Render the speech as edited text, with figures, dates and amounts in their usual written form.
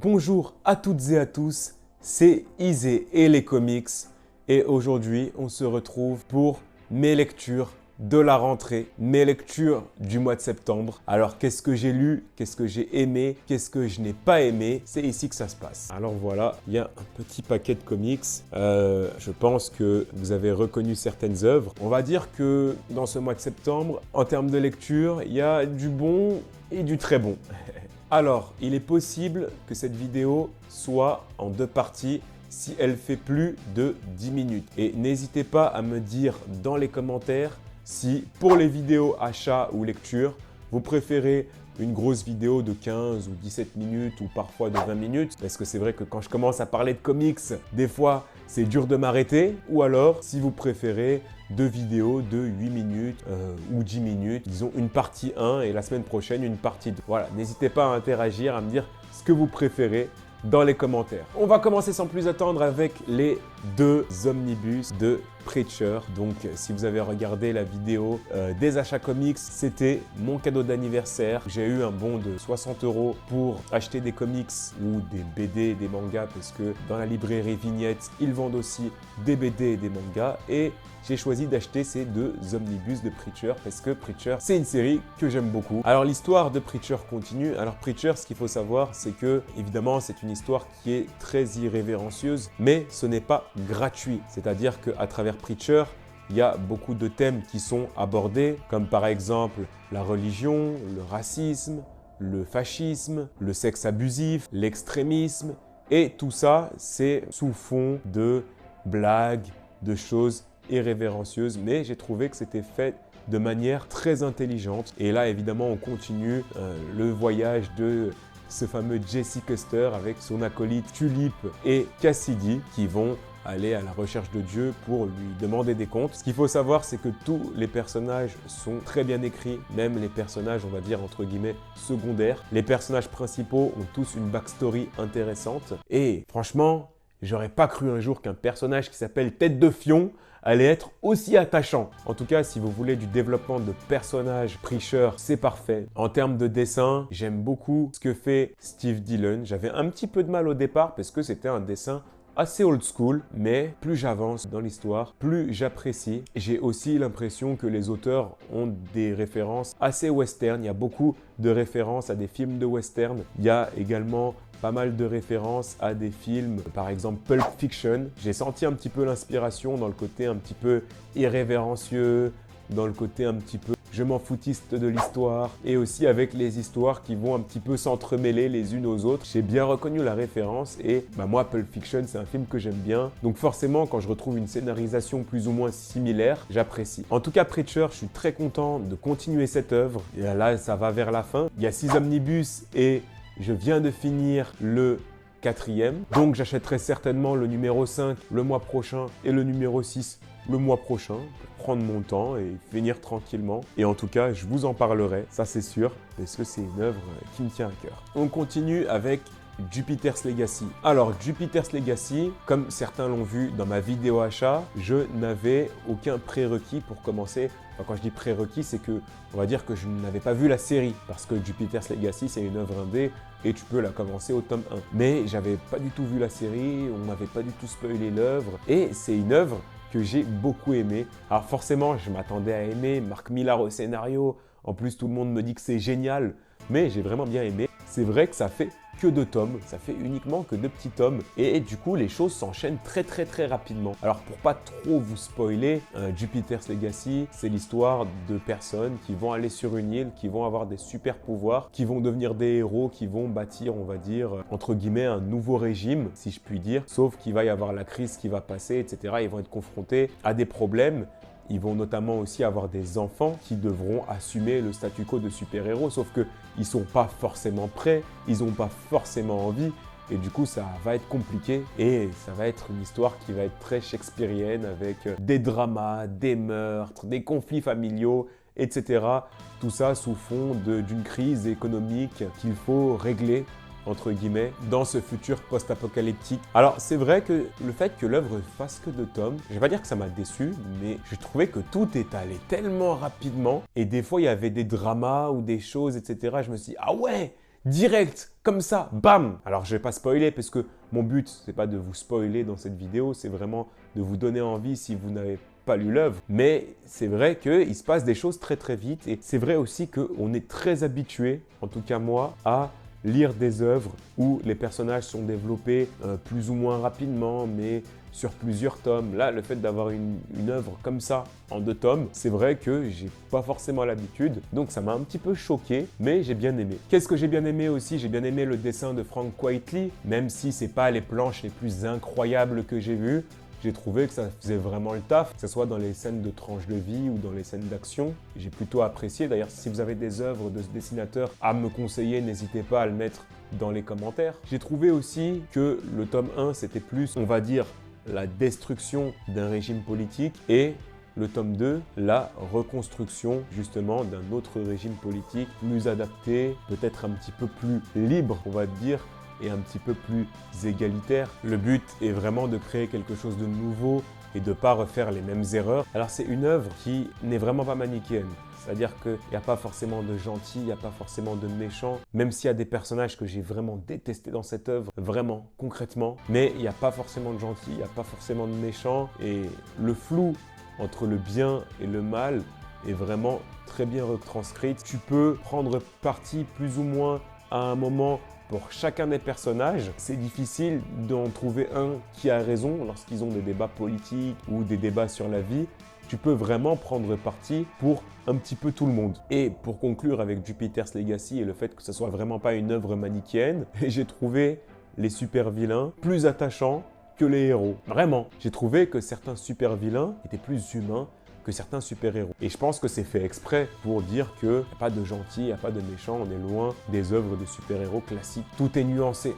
Bonjour à toutes et à tous, c'est Isé et les comics et aujourd'hui on se retrouve pour mes lectures de la rentrée, mes lectures du mois de septembre. Alors qu'est-ce que j'ai lu, qu'est-ce que j'ai aimé, qu'est-ce que je n'ai pas aimé, c'est ici que ça se passe. Alors voilà, il y a un petit paquet de comics, je pense que vous avez reconnu certaines œuvres. On va dire que dans ce mois de septembre, en termes de lecture, il y a du bon et du très bon. Alors, il est possible que cette vidéo soit en deux parties si elle fait plus de 10 minutes. Et n'hésitez pas à me dire dans les commentaires si pour les vidéos achat ou lecture, vous préférez une grosse vidéo de 15 ou 17 minutes ou parfois de 20 minutes. Parce que c'est vrai que quand je commence à parler de comics, des fois c'est dur de m'arrêter. Ou alors, si vous préférez deux vidéos de 8 minutes ou 10 minutes, disons une partie 1 et la semaine prochaine une partie 2. Voilà, n'hésitez pas à interagir, à me dire ce que vous préférez dans les commentaires. On va commencer sans plus attendre avec les deux omnibus de Preacher. Donc si vous avez regardé la vidéo des achats comics, c'était mon cadeau d'anniversaire. J'ai eu un bon de 60 € pour acheter des comics ou des BD, des mangas, parce que dans la librairie Vignette, ils vendent aussi des BD et des mangas. Et j'ai choisi d'acheter ces deux omnibus de Preacher parce que Preacher, c'est une série que j'aime beaucoup. Alors l'histoire de Preacher continue. Alors Preacher, ce qu'il faut savoir, c'est que évidemment, c'est une histoire qui est très irrévérencieuse, mais ce n'est pas gratuit. C'est-à-dire qu'à travers Preacher, il y a beaucoup de thèmes qui sont abordés, comme par exemple la religion, le racisme, le fascisme, le sexe abusif, l'extrémisme. Et tout ça, c'est sous fond de blagues, de choses irrévérencieuse, mais j'ai trouvé que c'était fait de manière très intelligente. Et là, évidemment, on continue le voyage de ce fameux Jesse Custer avec son acolyte Tulip et Cassidy qui vont aller à la recherche de Dieu pour lui demander des comptes. Ce qu'il faut savoir, c'est que tous les personnages sont très bien écrits, même les personnages, on va dire, entre guillemets, secondaires. Les personnages principaux ont tous une backstory intéressante. Et franchement, j'aurais pas cru un jour qu'un personnage qui s'appelle Tête de Fion allait être aussi attachant. En tout cas, si vous voulez du développement de personnages, Preacher, c'est parfait. En termes de dessin, j'aime beaucoup ce que fait Steve Dillon. J'avais un petit peu de mal au départ parce que c'était un dessin assez old school, mais plus j'avance dans l'histoire, plus j'apprécie. J'ai aussi l'impression que les auteurs ont des références assez western. Il y a beaucoup de références à des films de western. Il y a également pas mal de références à des films, par exemple Pulp Fiction. J'ai senti un petit peu l'inspiration dans le côté un petit peu irrévérencieux, dans le côté un petit peu je m'en foutiste de l'histoire, et aussi avec les histoires qui vont un petit peu s'entremêler les unes aux autres. J'ai bien reconnu la référence et moi Pulp Fiction c'est un film que j'aime bien, donc forcément quand je retrouve une scénarisation plus ou moins similaire, j'apprécie. En tout cas Preacher, je suis très content de continuer cette œuvre, et là ça va vers la fin. Il y a 6 omnibus et je viens de finir le 4e, donc j'achèterai certainement le numéro 5 le mois prochain et le numéro 6 le mois prochain pour prendre mon temps et finir tranquillement. Et en tout cas, je vous en parlerai, ça c'est sûr, parce que c'est une œuvre qui me tient à cœur. On continue avec Jupiter's Legacy. Alors, Jupiter's Legacy, comme certains l'ont vu dans ma vidéo achat, je n'avais aucun prérequis pour commencer. Enfin, quand je dis prérequis, c'est que, on va dire que je n'avais pas vu la série, parce que Jupiter's Legacy, c'est une œuvre indé et tu peux la commencer au tome 1. Mais j'avais pas du tout vu la série, on m'avait pas du tout spoilé l'œuvre, et c'est une œuvre que j'ai beaucoup aimé. Alors forcément, je m'attendais à aimer Mark Millar au scénario. En plus, tout le monde me dit que c'est génial, mais j'ai vraiment bien aimé. C'est vrai que ça fait que 2 tomes, ça fait uniquement que 2 petits tomes, et du coup, les choses s'enchaînent très rapidement. Alors pour pas trop vous spoiler, Jupiter's Legacy, c'est l'histoire de personnes qui vont aller sur une île, qui vont avoir des super pouvoirs, qui vont devenir des héros, qui vont bâtir, on va dire, entre guillemets, un nouveau régime, si je puis dire, sauf qu'il va y avoir la crise qui va passer, etc. Ils vont être confrontés à des problèmes. Ils vont notamment aussi avoir des enfants qui devront assumer le statu quo de super-héros, sauf qu'ils ne sont pas forcément prêts, ils n'ont pas forcément envie, et du coup ça va être compliqué, et ça va être une histoire qui va être très shakespearienne, avec des dramas, des meurtres, des conflits familiaux, etc. Tout ça sous fond d'une crise économique qu'il faut régler, entre guillemets, dans ce futur post-apocalyptique. Alors, c'est vrai que le fait que l'œuvre fasse que 2 tomes, je vais pas dire que ça m'a déçu, mais je trouvais que tout est allé tellement rapidement, et des fois, il y avait des dramas ou des choses, etc. Je me suis dit, ah ouais, direct, comme ça, bam. Alors je vais pas spoiler parce que mon but, c'est pas de vous spoiler dans cette vidéo, c'est vraiment de vous donner envie si vous n'avez pas lu l'œuvre. Mais c'est vrai qu'il se passe des choses très très vite et c'est vrai aussi qu'on est très habitué, en tout cas moi, à lire des œuvres où les personnages sont développés plus ou moins rapidement, mais sur plusieurs tomes. Là, le fait d'avoir une œuvre comme ça, en 2 tomes, c'est vrai que j'ai pas forcément l'habitude, donc ça m'a un petit peu choqué, mais j'ai bien aimé. Qu'est-ce que j'ai bien aimé aussi? J'ai bien aimé le dessin de Frank Quitely, même si c'est pas les planches les plus incroyables que j'ai vues. J'ai trouvé que ça faisait vraiment le taf, que ce soit dans les scènes de tranches de vie ou dans les scènes d'action. J'ai plutôt apprécié. D'ailleurs, si vous avez des œuvres de ce dessinateur à me conseiller, n'hésitez pas à le mettre dans les commentaires. J'ai trouvé aussi que le tome 1, c'était plus, on va dire, la destruction d'un régime politique et le tome 2, la reconstruction justement d'un autre régime politique plus adapté, peut-être un petit peu plus libre, on va dire, et un petit peu plus égalitaire. Le but est vraiment de créer quelque chose de nouveau et de ne pas refaire les mêmes erreurs. Alors c'est une œuvre qui n'est vraiment pas manichéenne. C'est-à-dire qu'il n'y a pas forcément de gentils, il n'y a pas forcément de méchants, même s'il y a des personnages que j'ai vraiment détestés dans cette œuvre, vraiment, concrètement. Mais il n'y a pas forcément de gentils, il n'y a pas forcément de méchants. Et le flou entre le bien et le mal est vraiment très bien retranscrit. Tu peux prendre parti plus ou moins à un moment pour chacun des personnages. C'est difficile d'en trouver un qui a raison lorsqu'ils ont des débats politiques ou des débats sur la vie. Tu peux vraiment prendre parti pour un petit peu tout le monde. Et pour conclure avec Jupiter's Legacy et le fait que ce soit vraiment pas une œuvre manichéenne, j'ai trouvé les super vilains plus attachants que les héros. Vraiment, j'ai trouvé que certains super vilains étaient plus humains que certains super-héros. Et je pense que c'est fait exprès pour dire qu'il n'y a pas de gentils, il n'y a pas de méchants, on est loin des œuvres de super-héros classiques. Tout est nuancé.